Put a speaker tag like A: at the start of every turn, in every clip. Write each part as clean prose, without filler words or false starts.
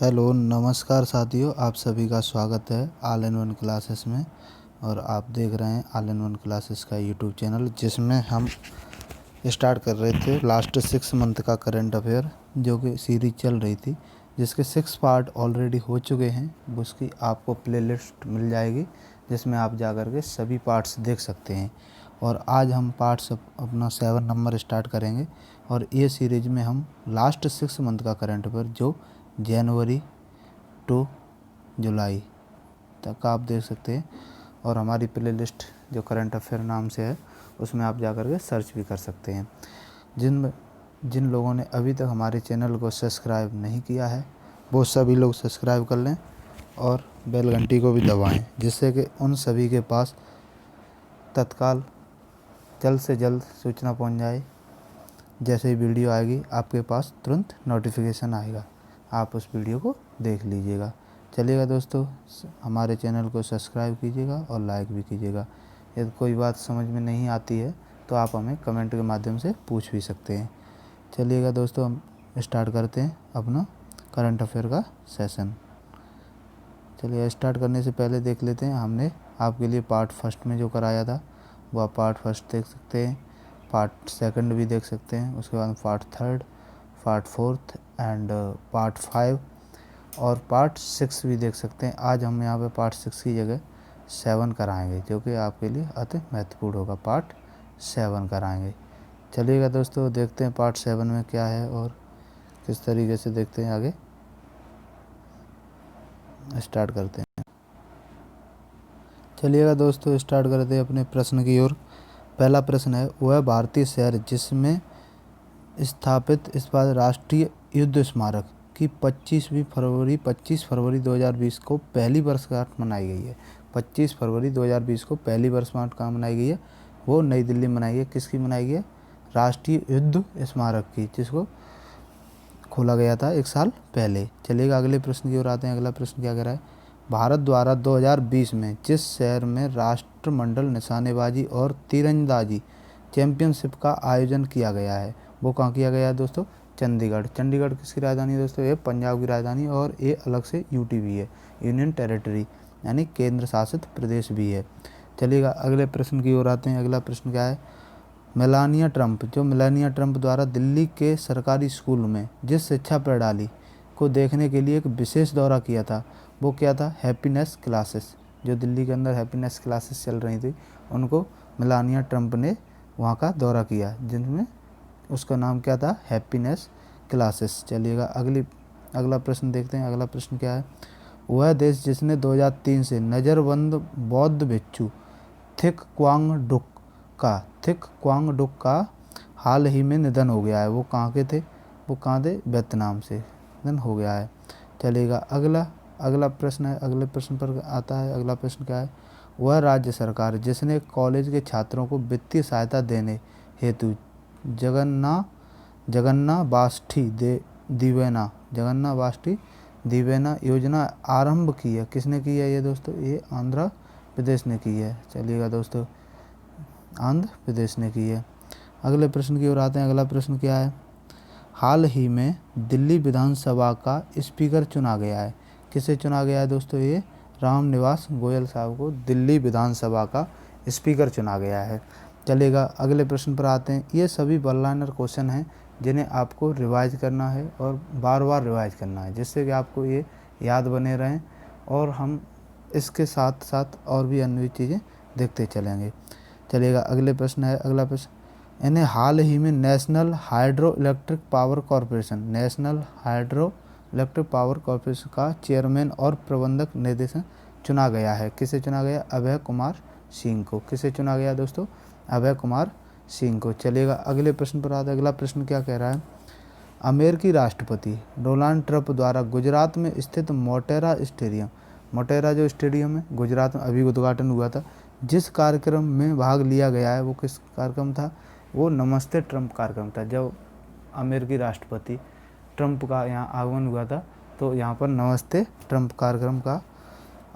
A: Hello नमस्कार साथियों, आप सभी का स्वागत है ऑल इन वन क्लासेस में। और आप देख रहे हैं ऑल इन वन क्लासेस का यूट्यूब चैनल, जिसमें हम स्टार्ट कर रहे थे लास्ट 6 मंथ का करंट अफेयर, जो कि सीरीज चल रही थी, जिसके 6 पार्ट ऑलरेडी हो चुके हैं। उसकी आपको प्लेलिस्ट मिल जाएगी, जिसमें आप जा कर के सभी पार्ट्स देख सकते हैं। और आज हम पार्ट्स अपना 7 नंबर स्टार्ट करेंगे। और ये सीरीज में हम लास्ट 6 मंथ का करंट अफेयर, जो जनवरी टू जुलाई तक आप देख सकते हैं। और हमारी प्लेलिस्ट जो करंट अफेयर नाम से है, उसमें आप जाकर के सर्च भी कर सकते हैं। जिन लोगों ने अभी तक हमारे चैनल को सब्सक्राइब नहीं किया है, वो सभी लोग सब्सक्राइब कर लें और बेल घंटी को भी दबाएं, जिससे कि उन सभी के पास तत्काल जल्द से जल्द सूचना पहुंच जाए। जैसे ही वीडियो आएगी, आपके पास तुरंत नोटिफिकेशन आएगा, आप उस वीडियो को देख लीजिएगा। चलिएगा दोस्तों, हमारे चैनल को सब्सक्राइब कीजिएगा और लाइक भी कीजिएगा। यदि कोई बात समझ में नहीं आती है तो आप हमें कमेंट के माध्यम से पूछ भी सकते हैं। चलिएगा दोस्तों, हम स्टार्ट करते हैं अपना करंट अफेयर का सेशन। चलिए, स्टार्ट करने से पहले देख लेते हैं हमने आपके लिए पार्ट फर्स्ट में जो कराया था, वो आप पार्ट फर्स्ट देख सकते हैं, पार्ट सेकंड भी देख सकते हैं, उसके बाद part third, part fourth and part 5 और पार्ट 6 भी देख सकते हैं। आज हम यहाँ पे पार्ट 6 की जगह 7 कराएंगे, जो कि आपके लिए अति महत्वपूर्ण होगा। पार्ट 7 कराएंगे। चलिएगा दोस्तों, देखते हैं पार्ट 7 में क्या है और किस तरीके से देखते हैं आगे। स्टार्ट करते हैं। चलिएगा दोस्तों, स्टार्ट करते हैं अपने प्रश्न की ओर। पहला प्रश्न है, वह भारतीय शहर जिसमें स्थापित इस बार राष्ट्रीय युद्ध स्मारक की 25 फरवरी 2020 को पहली वर्षगांठ मनाई गई है। 25 फरवरी 2020 को पहली वर्षगांठ कहाँ मनाई गई है? वो नई दिल्ली में मनाई है। किसकी मनाई गई है? राष्ट्रीय युद्ध स्मारक की, जिसको खोला गया था 1 साल पहले। चलिएगा अगले प्रश्न की ओर आते हैं। अगला प्रश्न क्या कह रहा है? भारत द्वारा 2020 में जिस शहर में राष्ट्रमंडल निशानेबाजी और तीरंदाजी चैंपियनशिप का आयोजन किया गया है, वो कहाँ किया गया है दोस्तों? चंडीगढ़। चंडीगढ़ किसकी राजधानी है दोस्तों? ये पंजाब की राजधानी, और ये अलग से यूटी भी है, यूनियन टेरिटरी, यानी केंद्र शासित प्रदेश भी है। चलिएगा अगले प्रश्न की ओर आते हैं। अगला प्रश्न क्या है? मेलानिया ट्रंप द्वारा दिल्ली के सरकारी स्कूल में जिस शिक्षा प्रणाली को देखने के लिए एक विशेष दौरा किया था, वो क्या था? Happiness classes. जो दिल्ली के अंदर हैप्पीनेस क्लासेस चल रही थी, उनको मेलानिया ट्रंप ने वहाँ का दौरा किया, जिनमें उसका नाम क्या था? Happiness classes. चलिएगा अगला प्रश्न देखते हैं। अगला प्रश्न क्या है? वह देश जिसने 2003 से नज़रबंद बौद्ध भिक्षु थिक क्वांग डुक का हाल ही में निधन हो गया है, वो कहाँ के थे? वो कहाँ थे? वियतनाम से निधन हो गया है। चलिएगा अगला प्रश्न है। अगले प्रश्न पर आता है। अगला प्रश्न क्या है? वह राज्य सरकार जिसने कॉलेज के छात्रों को वित्तीय सहायता देने हेतु जगन्ना बाष्टी दिवेना योजना आरंभ की है, किसने की है ये दोस्तों? ये आंध्र प्रदेश ने की है। चलिएगा दोस्तों, आंध्र प्रदेश ने की है। अगले प्रश्न की ओर आते हैं। अगला प्रश्न क्या है? हाल ही में दिल्ली विधानसभा का स्पीकर चुना गया है, किसे चुना गया है दोस्तों? ये रामनिवास गोयल साहब को दिल्ली विधानसभा का स्पीकर चुना गया है। चलिएगा अगले प्रश्न पर आते हैं। ये सभी वन लाइनर क्वेश्चन हैं, जिन्हें आपको रिवाइज करना है और बार बार रिवाइज करना है, जिससे कि आपको ये याद बने रहें और हम इसके साथ साथ और भी अन्य चीज़ें देखते चलेंगे। चलिएगा अगले प्रश्न है। अगला प्रश्न, इन्हें हाल ही में national hydro electric power corporation का चेयरमैन और प्रबंधक निदेशक चुना गया है, किसे चुना गया? अभय कुमार सिंह को। किसे चुना गया दोस्तों? अभय कुमार सिंह को। चलिएगा अगले प्रश्न पर आते हैं। अगला प्रश्न क्या कह रहा है? अमेरिकी राष्ट्रपति डोनाल्ड ट्रंप द्वारा गुजरात में स्थित मोटेरा जो स्टेडियम है गुजरात में, अभी उद्घाटन हुआ था, जिस कार्यक्रम में भाग लिया गया है, वो किस कार्यक्रम था? वो नमस्ते ट्रंप कार्यक्रम था। जब अमेरिकी राष्ट्रपति ट्रंप का यहाँ आगमन हुआ था, तो यहाँ पर नमस्ते ट्रंप कार्यक्रम का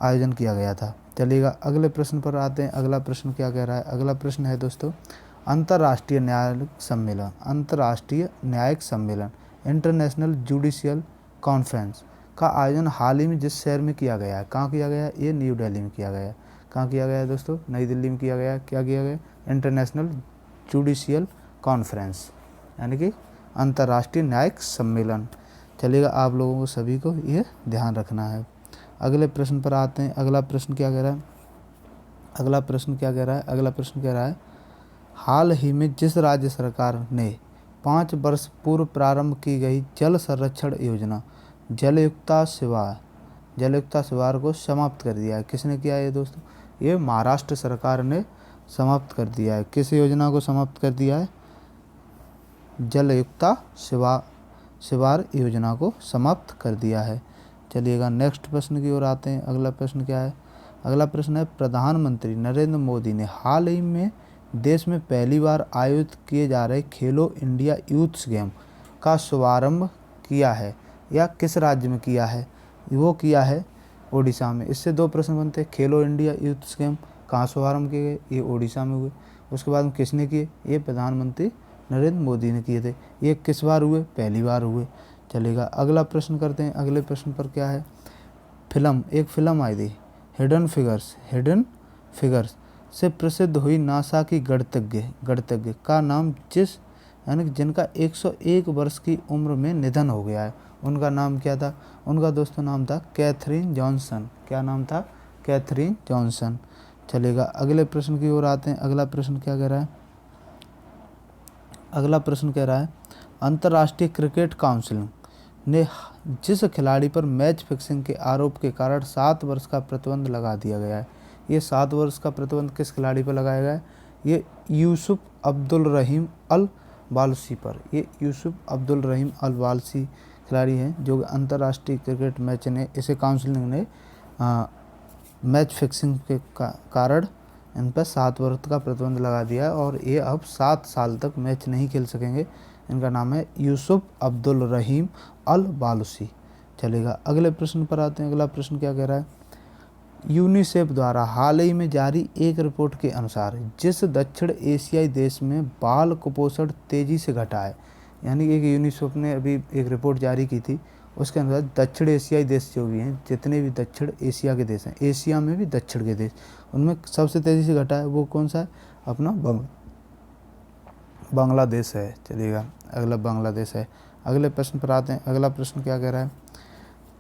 A: आयोजन किया गया था। चलिएगा अगले प्रश्न पर आते हैं। अगला प्रश्न क्या कह रहा है? अगला प्रश्न है दोस्तों, अंतर्राष्ट्रीय न्यायिक सम्मेलन इंटरनेशनल जुडिशियल कॉन्फ्रेंस का आयोजन हाल ही में जिस शहर में किया गया है, कहाँ किया गया है, ये न्यू दिल्ली में किया गया है। कहाँ किया गया है दोस्तों, नई दिल्ली में किया गया है। क्या किया गया, इंटरनेशनल जुडिशियल कॉन्फ्रेंस, यानी कि अंतर्राष्ट्रीय न्यायिक सम्मेलन। चलिएगा, आप लोगों को सभी को ये ध्यान रखना है। अगले प्रश्न पर आते हैं। अगला प्रश्न क्या कह रहा है, अगला प्रश्न कह रहा है हाल ही में जिस राज्य सरकार ने 5 वर्ष पूर्व प्रारंभ की गई जल संरक्षण योजना जलयुक्ता शिवार को समाप्त कर दिया है। किसने किया है दोस्तों, ये महाराष्ट्र सरकार ने समाप्त कर दिया है। किस योजना को समाप्त कर दिया है, जलयुक्ता शिवार योजना को समाप्त कर दिया है। चलिएगा, नेक्स्ट प्रश्न की ओर आते हैं। अगला प्रश्न क्या है, अगला प्रश्न है प्रधानमंत्री नरेंद्र मोदी ने हाल ही में देश में पहली बार आयोजित किए जा रहे खेलो इंडिया यूथ्स गेम का शुभारंभ किया है या किस राज्य में किया है, वो किया है ओडिशा में। इससे 2 प्रश्न बनते हैं, खेलो इंडिया यूथ्स गेम कहाँ शुभारंभ किए गए, ये ओडिशा में हुए। उसके बाद में किसने किए, ये प्रधानमंत्री नरेंद्र मोदी ने किए थे। ये किस बार हुए, पहली बार हुए। चलेगा, अगला प्रश्न करते हैं। अगले प्रश्न पर क्या है, एक फिल्म आई थी हिडन फिगर्स से प्रसिद्ध हुई नासा की गणितज्ञ का नाम यानी कि जिनका 101 वर्ष की उम्र में निधन हो गया है, उनका नाम क्या था, उनका दोस्तों नाम था कैथरीन जॉनसन। क्या नाम था, कैथरीन जॉनसन। चलेगा, अगले प्रश्न की ओर आते हैं। अगला प्रश्न क्या कह रहा है, अगला प्रश्न कह रहा है अंतर्राष्ट्रीय क्रिकेट काउंसिल ने जिस खिलाड़ी पर मैच फिक्सिंग के आरोप के कारण 7 वर्ष का प्रतिबंध लगा दिया गया है, ये 7 वर्ष का प्रतिबंध किस खिलाड़ी पर लगाया गया है, ये यूसुफ अब्दुल रहीम अल वालसी पर। ये यूसुफ अब्दुल रहीम अल वालसी खिलाड़ी हैं जो अंतर्राष्ट्रीय क्रिकेट मैच ने इसे काउंसिल ने मैच फिक्सिंग के कारण इन पर 7 वर्ष का प्रतिबंध लगा दिया है और ये अब 7 साल तक मैच नहीं खेल सकेंगे। इनका नाम है यूसुफ अब्दुल रहीम अल वालसी। चलेगा, अगले प्रश्न पर आते हैं। अगला प्रश्न क्या कह रहा है, यूनिसेफ द्वारा हाल ही में जारी एक रिपोर्ट के अनुसार जिस दक्षिण एशियाई देश में बाल कुपोषण तेजी से घटा है, यानी एक यूनिसेफ ने अभी एक रिपोर्ट जारी की थी, उसके अनुसार दक्षिण एशियाई देश जो भी हैं, जितने भी दक्षिण एशिया के देश हैं, एशिया में भी दक्षिण के देश, उनमें सबसे तेज़ी से घटा है वो कौन सा है, अपना बांग्लादेश है। चलिएगा, अगला बांग्लादेश है। अगले प्रश्न पर आते हैं। अगला प्रश्न क्या कह रहा है,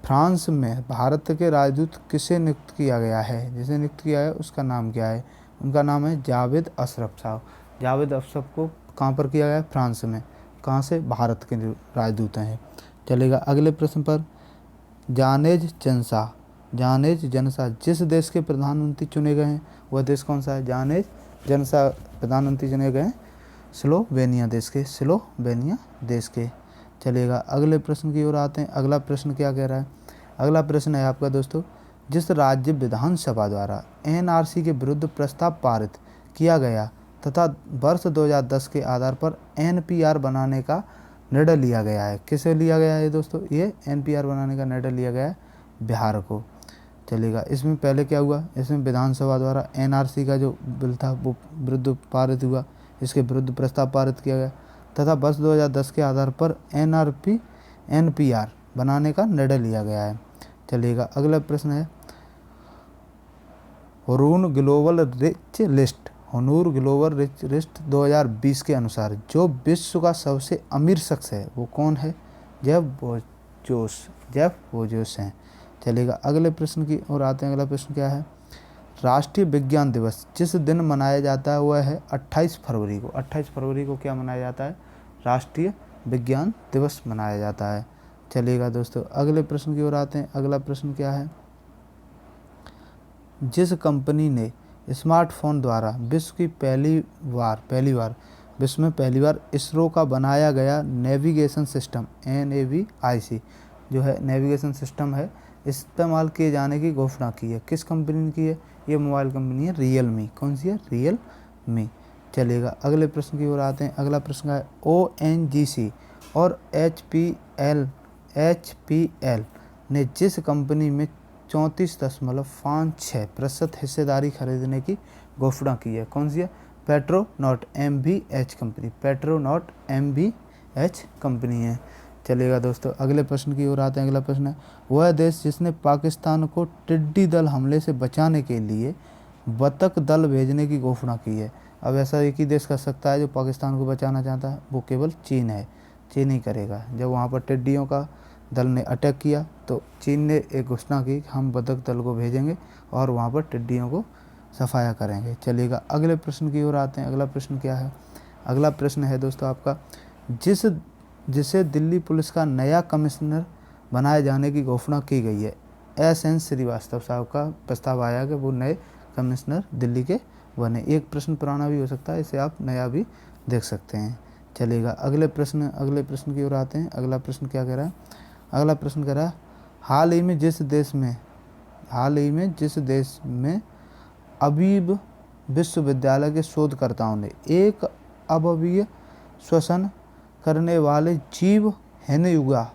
A: फ्रांस में भारत के राजदूत किसे नियुक्त किया गया है, जिसे नियुक्त किया है उसका नाम क्या है, उनका नाम है जावेद अशरफ साहब। जावेद अशरफ को कहाँ पर किया गया है, फ्रांस में। कहाँ से, भारत के राजदूत हैं। चलेगा, अगले प्रश्न पर जानेज जनसा जिस देश के प्रधानमंत्री चुने गए हैं वह देश कौन सा है, जानेज जनसा प्रधानमंत्री चुने गए हैं स्लोवेनिया देश के। चलिएगा, अगले प्रश्न की ओर आते हैं। अगला प्रश्न क्या कह रहा है, अगला प्रश्न है आपका दोस्तों, जिस राज्य विधानसभा द्वारा एनआरसी के विरुद्ध प्रस्ताव पारित किया गया तथा वर्ष 2010 के आधार पर एनपीआर बनाने का निर्णय लिया गया है, किसे लिया गया है दोस्तों, ये एनपीआर बनाने का निर्णय लिया गया है बिहार को। चलेगा, इसमें पहले क्या हुआ, इसमें विधानसभा द्वारा एनआरसी का जो बिल था वो विरुद्ध पारित हुआ, इसके विरुद्ध प्रस्ताव पारित किया गया तथा वर्ष 2010 के आधार पर एनपीआर बनाने का निर्णय लिया गया है। चलिएगा, अगला प्रश्न है हुनूर ग्लोबल रिच लिस्ट 2020 के अनुसार जो विश्व का सबसे अमीर शख्स है वो कौन है, जेफ बेजोस हैं। चलेगा, अगले प्रश्न की ओर आते हैं। अगला प्रश्न क्या है, राष्ट्रीय विज्ञान दिवस जिस दिन मनाया जाता है वह है 28 फरवरी को। 28 फरवरी को क्या मनाया जाता है, राष्ट्रीय विज्ञान दिवस मनाया जाता है। चलिएगा दोस्तों, अगले प्रश्न की ओर आते हैं। अगला प्रश्न क्या है, जिस कंपनी ने स्मार्टफोन द्वारा विश्व में पहली बार इसरो का बनाया गया नेविगेशन सिस्टम NAVIC जो है नेविगेशन सिस्टम है इस्तेमाल किए जाने की घोषणा की है, किस कंपनी ने की है, ये मोबाइल कंपनी है रियलमी। कौन सी है, रियलमी। चलेगा, अगले प्रश्न की ओर आते हैं। अगला प्रश्न है ONGC और HPL ने जिस कंपनी में 34.56% हिस्सेदारी खरीदने की घोषणा की है, कौन सी है, पेट्रोनॉट MBH कंपनी है। चलिएगा दोस्तों, अगले प्रश्न की ओर आते हैं। अगला प्रश्न है, वह देश जिसने पाकिस्तान को टिड्डी दल हमले से बचाने के लिए बतख दल भेजने की घोषणा की है। अब ऐसा एक ही देश कर सकता है जो पाकिस्तान को बचाना चाहता है, वो केवल चीन है। चीन ही करेगा। जब वहाँ पर टिड्डियों का दल ने अटैक किया तो चीन ने एक घोषणा की कि हम बतख दल को भेजेंगे और वहाँ पर टिड्डियों को सफाया करेंगे। चलिएगा अगले प्रश्न की ओर आते हैं। अगला प्रश्न क्या है? अगला प्रश्न है दोस्तों आपका, जिसे दिल्ली पुलिस का नया कमिश्नर बनाए जाने की घोषणा की गई है। एस.एन. श्रीवास्तव साहब का प्रस्ताव आया कि वो नए कमिश्नर दिल्ली के बने। एक प्रश्न पुराना भी हो सकता है, इसे आप नया भी देख सकते हैं। चलिएगा अगले प्रश्न की ओर आते हैं। अगला प्रश्न क्या कह रहा है? अगला प्रश्न कह रहा है, हाल ही में जिस देश में अबीब विश्वविद्यालय के शोधकर्ताओं ने एक अबवीय श्वसन करने वाले जीव हेनेयुगा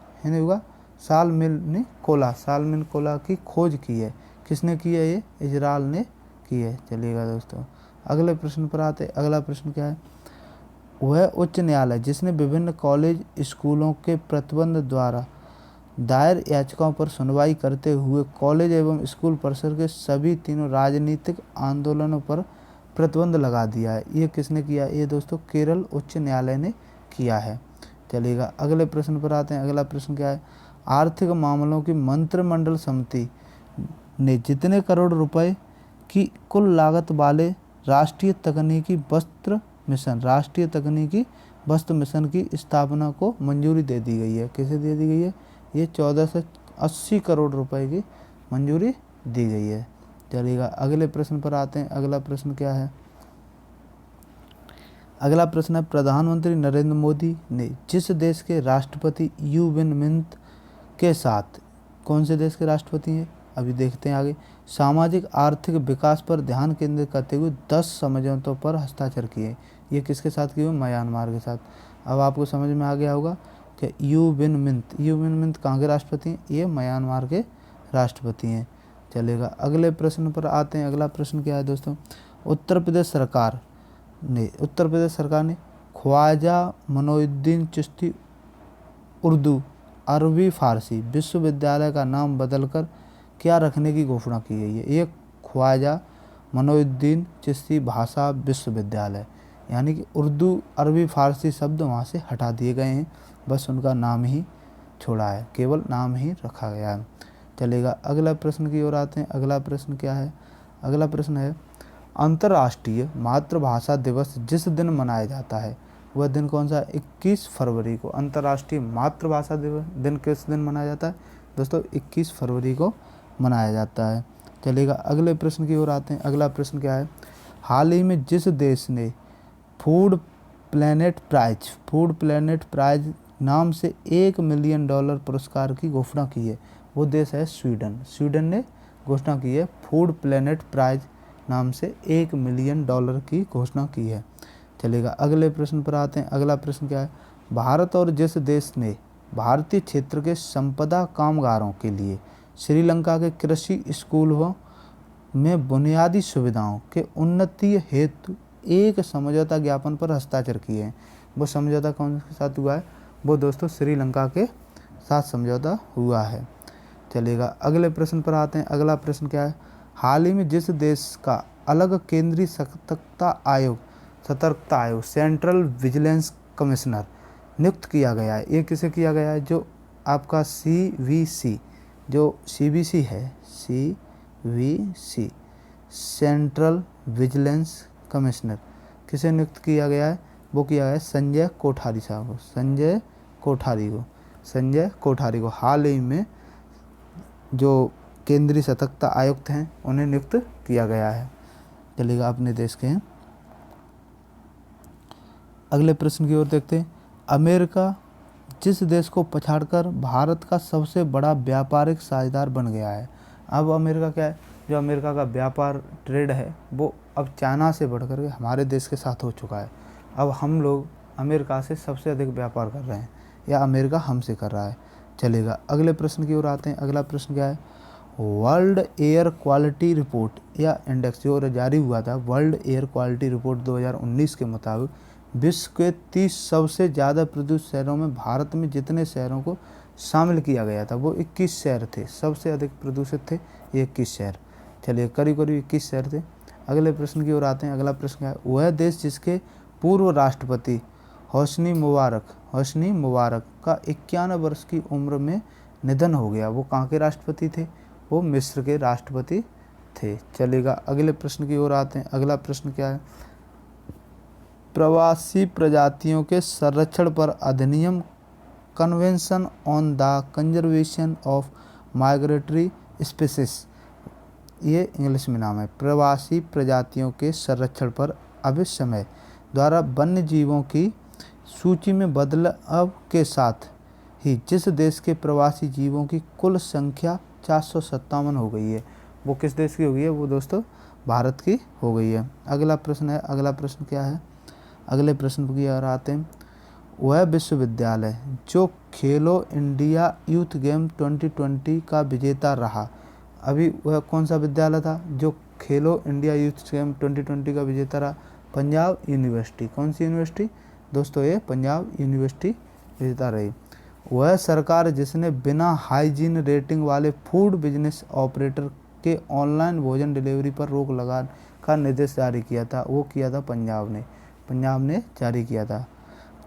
A: सालमिनकोला की खोज की है। किसने की है? ये इजराइल ने की है। चलिएगा दोस्तों, अगले प्रश्न पर आते। अगला प्रश्न क्या है? वह उच्च न्यायालय जिसने विभिन्न कॉलेज स्कूलों के प्रतिबंध द्वारा दायर याचिकाओं पर सुनवाई करते हुए कॉलेज एवं स्कूल परिसर के सभी तीनों राजनीतिक आंदोलनों पर प्रतिबंध लगा दिया है। ये किसने किया? ये दोस्तों केरल उच्च न्यायालय ने किया है। चलिएगा अगले प्रश्न पर आते हैं। अगला प्रश्न क्या है? आर्थिक मामलों की मंत्रिमंडल समिति ने जितने करोड़ रुपए की कुल लागत वाले राष्ट्रीय तकनीकी वस्त्र मिशन की स्थापना को मंजूरी दे दी गई है। किसे दे दी गई है? ये 1480 करोड़ रुपए की मंजूरी दी गई है। चलिएगा अगले प्रश्न पर आते हैं। अगला प्रश्न क्या है? अगला प्रश्न है, प्रधानमंत्री नरेंद्र मोदी ने जिस देश के राष्ट्रपति यू विन मिंत के साथ, कौन से देश के राष्ट्रपति हैं अभी देखते हैं आगे, सामाजिक आर्थिक विकास पर ध्यान केंद्रित करते हुए 10 समझौतों पर हस्ताक्षर किए। ये किसके साथ किए हुए? म्यांमार के साथ। अब आपको समझ में आ गया होगा कि यू विन मिंत कहाँ के राष्ट्रपति हैं? ये म्यांमार के राष्ट्रपति हैं। चलेगा अगले प्रश्न पर आते हैं। अगला प्रश्न क्या है दोस्तों? उत्तर प्रदेश सरकार ने ख्वाजा मोइनुद्दीन चिश्ती उर्दू अरबी फ़ारसी विश्वविद्यालय का नाम बदलकर क्या रखने की घोषणा की गई है? ये ख्वाजा मोइनुद्दीन चिश्ती भाषा विश्वविद्यालय, यानी कि उर्दू अरबी फ़ारसी शब्द वहाँ से हटा दिए गए हैं, बस उनका नाम ही छोड़ा है, केवल नाम ही रखा गया है। चलेगा अगला प्रश्न की ओर आते हैं। अगला प्रश्न क्या है? अगला प्रश्न है, अंतर्राष्ट्रीय मातृभाषा दिवस जिस दिन मनाया जाता है वह दिन कौन सा? 21 फरवरी को। अंतर्राष्ट्रीय मातृभाषा दिवस दिन किस दिन मनाया जाता है दोस्तों? 21 फरवरी को मनाया जाता है। चलिएगा अगले प्रश्न की ओर आते हैं। अगला प्रश्न क्या है? हाल ही में जिस देश ने फूड प्लैनेट प्राइज नाम से $1 मिलियन पुरस्कार की घोषणा की है, वो देश है स्वीडन ने घोषणा की है, फूड प्लैनेट प्राइज नाम से $1 मिलियन की घोषणा की है। चलेगा अगले प्रश्न पर आते हैं। अगला प्रश्न क्या है? भारत और जिस देश ने भारतीय क्षेत्र के संपदा कामगारों के लिए श्रीलंका के कृषि स्कूलों में बुनियादी सुविधाओं के उन्नति हेतु एक समझौता ज्ञापन पर हस्ताक्षर किए हैं, वो समझौता कौन के साथ हुआ है? वो दोस्तों श्रीलंका के साथ समझौता हुआ है। चलेगा अगले प्रश्न पर आते हैं। अगला प्रश्न क्या है? हाल ही में जिस देश का अलग केंद्रीय सतर्कता आयोग सेंट्रल विजिलेंस कमिश्नर नियुक्त किया गया है, ये किसे किया गया है? जो आपका CVC है, CVC सेंट्रल विजिलेंस कमिश्नर किसे नियुक्त किया गया है? वो किया गया है संजय कोठारी साहब को, संजय कोठारी को हाल ही में जो केंद्रीय सतर्कता आयुक्त हैं उन्हें नियुक्त किया गया है। चलिएगा अपने देश के हैं। अगले प्रश्न की ओर देखते हैं। अमेरिका जिस देश को पछाड़कर भारत का सबसे बड़ा व्यापारिक साझेदार बन गया है। अब अमेरिका क्या है? जो अमेरिका का व्यापार ट्रेड है वो अब चाइना से बढ़कर के हमारे देश के साथ हो चुका है। अब हम लोग अमेरिका से सबसे अधिक व्यापार कर रहे हैं या अमेरिका हमसे कर रहा है। चलेगा अगले प्रश्न की ओर आते हैं। अगला प्रश्न क्या है? वर्ल्ड एयर क्वालिटी रिपोर्ट या इंडेक्स जो जारी हुआ था, वर्ल्ड एयर क्वालिटी रिपोर्ट 2019 के मुताबिक विश्व के 30 सबसे ज़्यादा प्रदूषित शहरों में भारत में जितने शहरों को शामिल किया गया था वो 21 शहर थे। सबसे अधिक प्रदूषित थे ये 21 शहर। चलिए करीब करीब 21 शहर थे। अगले प्रश्न की ओर आते हैं। अगला प्रश्न क्या है? वह देश जिसके पूर्व राष्ट्रपति होस्नी मुबारक का 51 वर्ष की उम्र में निधन हो गया, वो कहाँ के राष्ट्रपति थे? वो मिस्र के राष्ट्रपति थे। चलेगा अगले प्रश्न की ओर आते हैं। अगला प्रश्न क्या है? प्रवासी प्रजातियों के संरक्षण पर अधिनियम convention on the conservation of migratory species, ये इंग्लिश में नाम है। प्रवासी प्रजातियों के संरक्षण पर अभिसमय द्वारा वन्य जीवों की सूची में बदलाव के साथ ही जिस देश के प्रवासी जीवों की कुल संख्या 457 हो गई है, वो किस देश की हो गई है? वो दोस्तों भारत की हो गई है। अगला प्रश्न है। अगला प्रश्न क्या है? अगले प्रश्न की ओर आते हैं। वह विश्वविद्यालय जो खेलो इंडिया यूथ गेम 2020 का विजेता रहा, अभी वह कौन सा विद्यालय था जो खेलो इंडिया यूथ गेम 2020 का विजेता रहा? पंजाब यूनिवर्सिटी। कौन सी यूनिवर्सिटी दोस्तों? ये पंजाब यूनिवर्सिटी विजेता रही। वह सरकार जिसने बिना हाइजीन रेटिंग वाले फूड बिजनेस ऑपरेटर के ऑनलाइन भोजन डिलीवरी पर रोक लगाने का निर्देश जारी किया था, वो किया था पंजाब ने जारी किया था।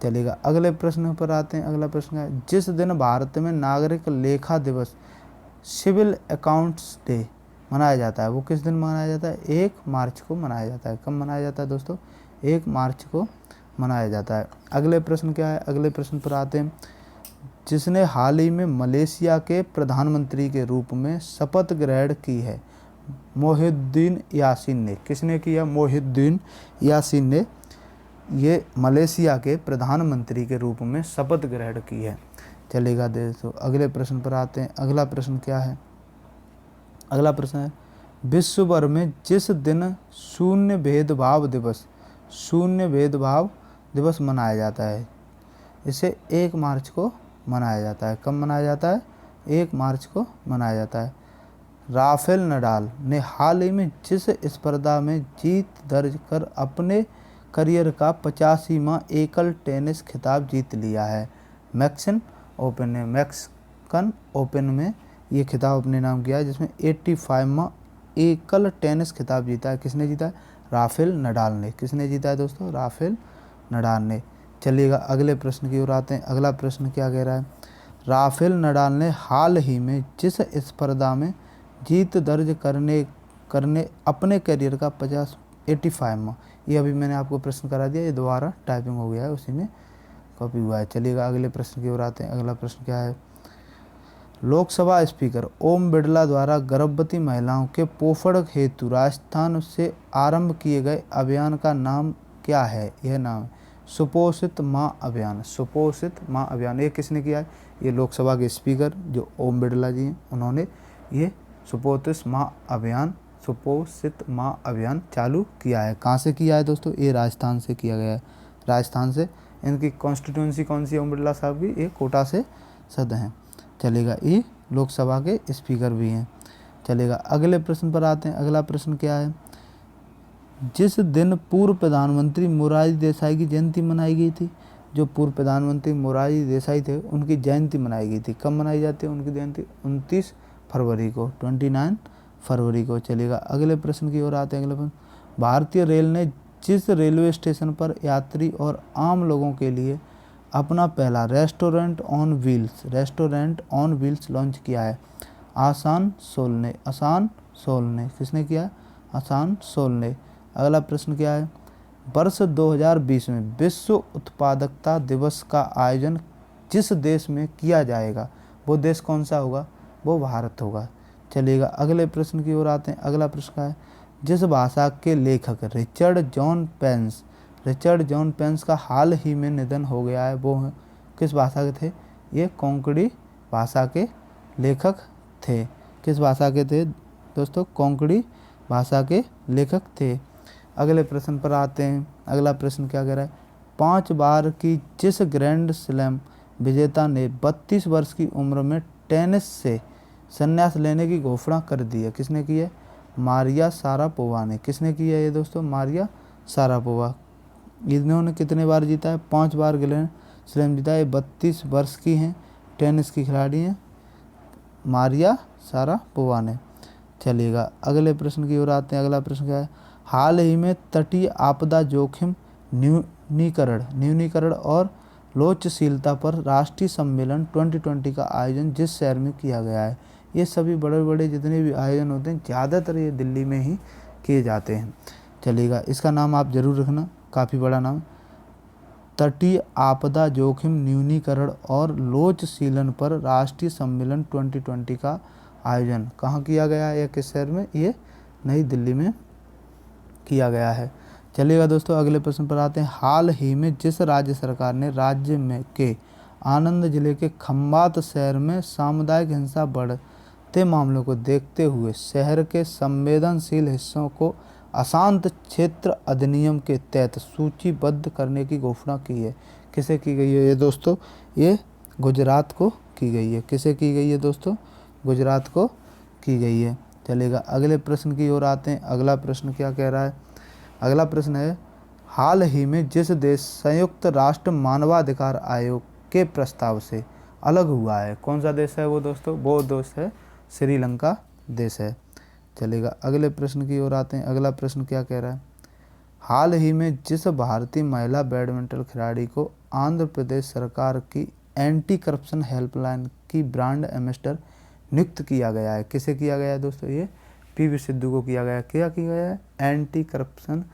A: चलेगा अगले प्रश्न पर आते हैं। अगला प्रश्न है, जिस दिन भारत में नागरिक लेखा दिवस सिविल अकाउंट्स डे मनाया जाता है, वो किस दिन मनाया जाता है? 1 मार्च को मनाया जाता है। कब मनाया जाता है दोस्तों? 1 मार्च को मनाया जाता है। अगले प्रश्न क्या है? अगले प्रश्न पर आते हैं। जिसने हाल ही में मलेशिया के प्रधानमंत्री के रूप में शपथ ग्रहण की है, मोहिउद्दीन यासीन ने। किसने किया? मोहिउद्दीन यासीन ने ये मलेशिया के प्रधानमंत्री के रूप में शपथ ग्रहण की है। चलेगा दोस्तों अगले प्रश्न पर आते हैं। अगला प्रश्न क्या है? अगला प्रश्न है, विश्व भर में जिस दिन शून्य भेदभाव दिवस मनाया जाता है, इसे 1 मार्च को मनाया जाता है। कब मनाया जाता है? 1 मार्च को मनाया जाता है। राफेल नडाल ने हाल ही में जिस स्पर्धा में जीत दर्ज कर अपने करियर का 85वां एकल टेनिस खिताब जीत लिया है, मैक्सिकन ओपन में ये खिताब अपने नाम किया है, जिसमें 85वां एकल टेनिस खिताब जीता है। किसने जीता है? राफेल नडाल ने। किसने जीता है दोस्तों? राफेल नडाल ने। चलिएगा अगले प्रश्न की ओर आते हैं। अगला प्रश्न क्या कह रहा है? राफेल नडाल ने हाल ही में जिस स्पर्धा में जीत दर्ज करने अपने करियर का 85वां, ये अभी मैंने आपको प्रश्न करा दिया, ये दोबारा टाइपिंग हो गया है, उसी में कॉपी हुआ है। चलिएगा अगले प्रश्न की ओर आते हैं। अगला प्रश्न क्या है? लोकसभा स्पीकर ओम बिरला द्वारा गर्भवती महिलाओं के पोषण हेतु राजस्थान से आरंभ किए गए अभियान का नाम क्या है? यह नाम है सुपोषित माँ अभियान। सुपोषित माँ अभियान ये किसने किया है? ये लोकसभा के स्पीकर जो ओम बिरला जी हैं, उन्होंने ये सुपोषित माँ अभियान चालू किया है। कहाँ से किया है दोस्तों? ये राजस्थान से किया गया है। राजस्थान से। इनकी कॉन्स्टिट्यूंसी कौन सी? ओम बिरला साहब की ये कोटा से सद हैं। चलेगा ये लोकसभा के स्पीकर भी हैं। चलेगा अगले प्रश्न पर आते हैं। अगला प्रश्न क्या है? जिस दिन पूर्व प्रधानमंत्री मोरारजी देसाई की जयंती मनाई गई थी, जो पूर्व प्रधानमंत्री मोरारजी देसाई थे उनकी जयंती मनाई गई थी। कब मनाई जाती है उनकी जयंती? 29 फरवरी को, 29 फरवरी को। चलेगा अगले प्रश्न की ओर आते हैं। अगले प्रश्न, भारतीय रेल ने जिस रेलवे स्टेशन पर यात्री और आम लोगों के लिए अपना पहला रेस्टोरेंट ऑन व्हील्स लॉन्च किया है, आसानसोल ने। किसने किया है? आसानसोल ने। अगला प्रश्न क्या है? वर्ष 2020 में विश्व उत्पादकता दिवस का आयोजन जिस देश में किया जाएगा, वो देश कौन सा होगा? वो भारत होगा। चलिएगा अगले प्रश्न की ओर आते हैं। अगला प्रश्न क्या है? जिस भाषा के लेखक रिचर्ड जॉन पेंस का हाल ही में निधन हो गया है, वो किस भाषा के थे? ये कोंकणी भाषा के लेखक थे। किस भाषा के थे दोस्तों? कोंकणी भाषा के लेखक थे। अगले प्रश्न पर आते हैं। अगला प्रश्न क्या कह रहा है? 5 बार की जिस ग्रैंड स्लैम विजेता ने 32 वर्ष की उम्र में टेनिस से संन्यास लेने की घोषणा कर दी है, किसने की है? मारिया शारापोवा ने। किसने की है ये दोस्तों? Maria Sharapova. इन्होंने कितने बार जीता है? 5 बार ग्रैंड स्लैम जीता है। 32 वर्ष की हैं, टेनिस की खिलाड़ी हैं मारिया शारापोवा ने। चलिएगा अगले प्रश्न की ओर आते हैं। अगला प्रश्न क्या है? हाल ही में तटीय आपदा जोखिम न्यूनीकरण और लोचशीलता पर राष्ट्रीय सम्मेलन 2020 का आयोजन जिस शहर में किया गया है? ये सभी बड़े बड़े जितने भी आयोजन होते हैं ज़्यादातर ये दिल्ली में ही किए जाते हैं। चलिएगा इसका नाम आप ज़रूर रखना, काफ़ी बड़ा नाम। तटीय आपदा जोखिम न्यूनीकरण और लोचशीलन पर राष्ट्रीय सम्मेलन 2020 का आयोजन कहाँ किया गया है या किस शहर में? ये नई दिल्ली में किया गया है। चलिएगा दोस्तों अगले प्रश्न पर आते हैं। हाल ही में जिस राज्य सरकार ने राज्य में के आनंद जिले के खम्बात शहर में सामुदायिक हिंसा बढ़ते मामलों को देखते हुए शहर के संवेदनशील हिस्सों को अशांत क्षेत्र अधिनियम के तहत सूचीबद्ध करने की घोषणा की है? किसे की गई है ये दोस्तों? ये गुजरात को की गई है। किसे की गई है दोस्तों? गुजरात को की गई है। चलिएगा अगले प्रश्न की ओर आते हैं। अगला प्रश्न क्या कह रहा है? अगला प्रश्न है, हाल ही में जिस देश संयुक्त राष्ट्र मानवाधिकार आयोग के प्रस्ताव से अलग हुआ है, कौन सा देश है वो दोस्तों? वो देश है श्रीलंका देश है। चलिएगा अगले प्रश्न की ओर आते हैं। अगला प्रश्न क्या कह रहा है? हाल ही में जिस भारतीय महिला बैडमिंटन खिलाड़ी को आंध्र प्रदेश सरकार की एंटी करप्शन हेल्पलाइन की ब्रांड एम्बेसडर नियुक्त किया गया है? किसे किया गया है दोस्तों? ये पीवी सिद्धू को किया गया है। क्या किया गया है? एंटी करप्शन,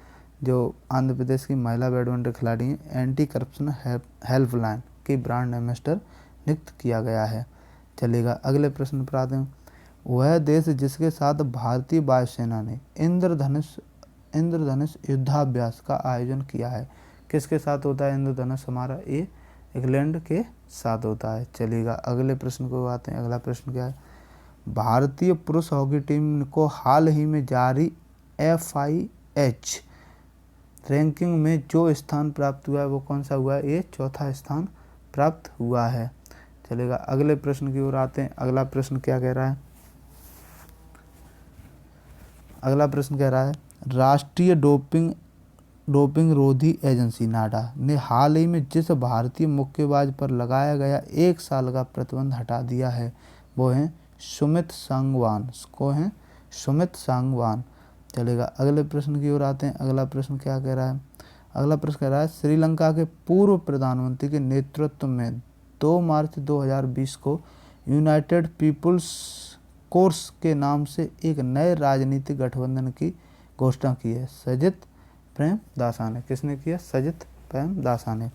A: जो आंध्र प्रदेश की महिला बैडमिंटन खिलाड़ी हैं, एंटी करप्शन हेल्पलाइन की ब्रांड एम्बेसडर नियुक्त किया गया है। चलिएगा अगले प्रश्न पर आते हैं। वह देश जिसके साथ भारतीय वायुसेना ने इंद्रधनुष युद्धाभ्यास का आयोजन किया है? किसके साथ होता है इंद्रधनुष हमारा? ये इंग्लैंड के साथ होता है। चलिएगा अगले प्रश्न को आते हैं। अगला प्रश्न क्या है? भारतीय पुरुष हॉकी टीम को हाल ही में जारी FIH रैंकिंग में जो स्थान प्राप्त हुआ है वो कौन सा हुआ है? ये 4था स्थान प्राप्त हुआ है। चलिएगा अगले प्रश्न की ओर आते हैं। अगला प्रश्न क्या कह रहा है? अगला प्रश्न कह रहा है, राष्ट्रीय डोपिंग रोधी एजेंसी नाडा ने हाल ही में जिस भारतीय मुक्केबाज पर लगाया गया 1 साल का प्रतिबंध हटा दिया है वो हैं सुमित सांगवान। को हैं? सुमित सांगवान। चलेगा अगले प्रश्न की ओर आते हैं। अगला प्रश्न क्या कह रहा है? अगला प्रश्न कह रहा है, श्रीलंका के पूर्व प्रधानमंत्री के नेतृत्व में 2 मार्च 2020 को यूनाइटेड पीपुल्स कोर्स के नाम से एक नए राजनीतिक गठबंधन की घोषणा की है। सजित प्रेमदासा ने। किसने किया? सजित प्रेमदासा ने।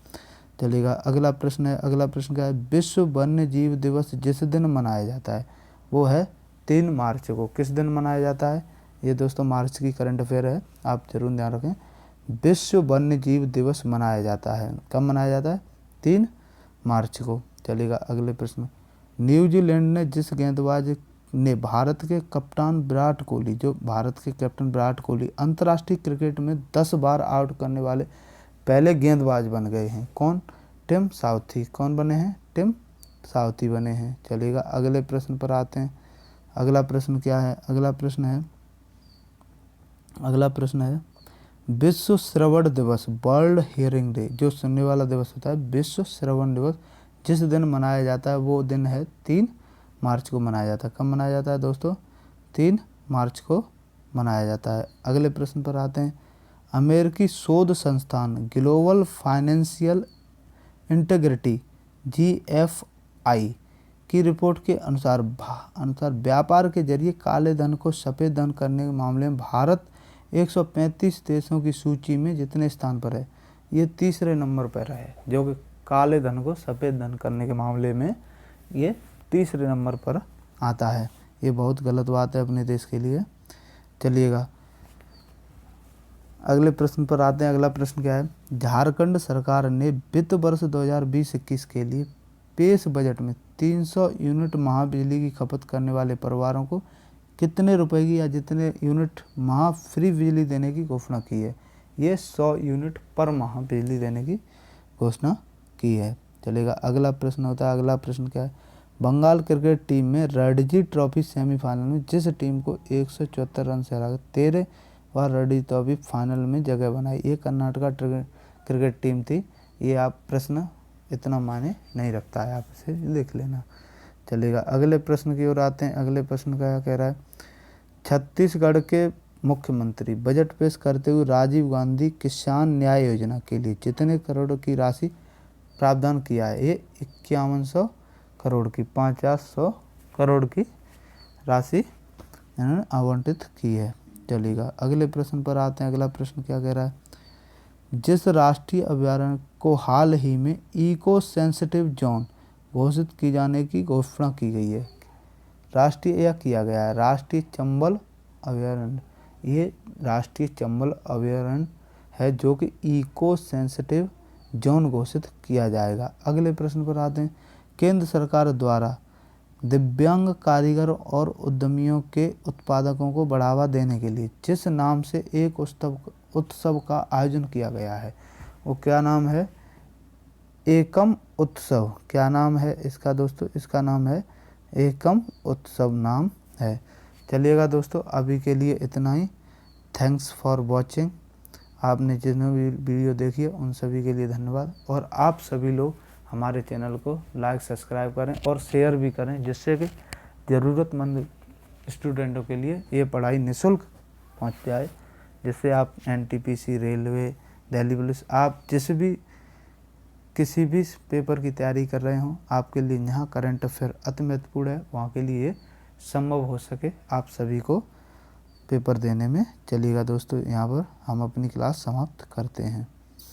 A: चलिएगा अगला प्रश्न है। अगला प्रश्न क्या है? विश्व वन्य जीव दिवस जिस दिन मनाया जाता है वो है 3 मार्च को। किस दिन मनाया जाता है? ये दोस्तों मार्च की करंट अफेयर है, आप जरूर ध्यान रखें। विश्व वन्य जीव दिवस मनाया जाता है। कब मनाया जाता है? 3 मार्च को। चलिएगा अगले प्रश्न। न्यूजीलैंड ने जिस गेंदबाज ने भारत के कप्तान विराट कोहली, जो भारत के कैप्टन विराट कोहली अंतर्राष्ट्रीय क्रिकेट में 10 बार आउट करने वाले पहले गेंदबाज बन गए हैं, कौन? Tim Southee. कौन बने हैं? टिम साउथी बने हैं। चलिएगा अगले प्रश्न पर आते हैं। अगला प्रश्न क्या है? अगला प्रश्न है विश्व श्रवण दिवस, वर्ल्ड हियरिंग डे, जो सुनने वाला दिवस होता है, विश्व श्रवण दिवस जिस दिन मनाया जाता है वो दिन है 3 मार्च को मनाया जाता है। कब मनाया जाता है दोस्तों? 3 मार्च को मनाया जाता है। अगले प्रश्न पर आते हैं। अमेरिकी शोध संस्थान ग्लोबल फाइनेंशियल इंटीग्रिटी GFI की रिपोर्ट के अनुसार व्यापार के जरिए काले धन को सफ़ेद धन करने के मामले में भारत 135 देशों की सूची में जितने स्थान पर है, ये 3रे नंबर पर है। जो कि काले धन को सफ़ेद धन करने के मामले में ये 3रे नंबर पर आता है। ये बहुत गलत बात है अपने देश के लिए। चलिएगा अगले प्रश्न पर आते हैं। अगला प्रश्न क्या है? झारखंड सरकार ने वित्त वर्ष 2020-21 के लिए पेश बजट में 300 यूनिट महाबिजली की खपत करने वाले परिवारों को कितने रुपए की या जितने यूनिट माह फ्री बिजली देने की घोषणा की है? ये 100 यूनिट पर माह बिजली देने की घोषणा की है। चलेगा अगला प्रश्न होता है। अगला प्रश्न क्या है? बंगाल क्रिकेट टीम में रणजी ट्रॉफी सेमीफाइनल में जिस टीम को 174 रन से हराकर 13 बार रणजी ट्रॉफी फाइनल में जगह बनाई, ये कर्नाटका क्रिकेट टीम थी। ये आप प्रश्न इतना मायने नहीं रखता है, आप इसे लिख लेना चलेगा। अगले प्रश्न की ओर आते हैं। अगले प्रश्न का क्या कह रहा है, छत्तीसगढ़ के मुख्यमंत्री बजट पेश करते हुए राजीव गांधी किसान न्याय योजना के लिए कितने करोड़ की राशि प्रावधान किया है? ये 5100 करोड़ की 500 करोड़ की राशि इन्होंने आवंटित की है चलेगा। अगले प्रश्न पर आते हैं। अगला प्रश्न क्या कह रहा है, जिस राष्ट्रीय अभयारण्य को हाल ही में इको सेंसिटिव जोन घोषित की जाने की घोषणा की गई है, राष्ट्रीय या किया गया है, राष्ट्रीय चंबल अभयारण्य। ये राष्ट्रीय चंबल अभयारण्य है जो कि इको सेंसिटिव जोन घोषित किया जाएगा। अगले प्रश्न पर आते हैं। केंद्र सरकार द्वारा दिव्यांग कारीगरों और उद्यमियों के उत्पादकों को बढ़ावा देने के लिए जिस नाम से एक उत्सव का आयोजन किया गया है, वो क्या नाम है? एकम उत्सव। क्या नाम है इसका दोस्तों? इसका नाम है एकम उत्सव नाम है। चलिएगा दोस्तों, अभी के लिए इतना ही। Thanks for watching. आपने जितने भी वीडियो देखी है उन सभी के लिए धन्यवाद। और आप सभी लोग हमारे चैनल को लाइक सब्सक्राइब करें और शेयर भी करें, जिससे कि ज़रूरतमंद स्टूडेंटों के लिए ये पढ़ाई निःशुल्क पहुंच जाए, जिससे आप एनटीपीसी, रेलवे, दिल्ली पुलिस, आप किसी भी पेपर की तैयारी कर रहे हों, आपके लिए यहाँ करंट अफेयर अति महत्वपूर्ण है, वहाँ के लिए संभव हो सके आप सभी को पेपर देने में। चलिएगा दोस्तों, यहाँ पर हम अपनी क्लास समाप्त करते हैं।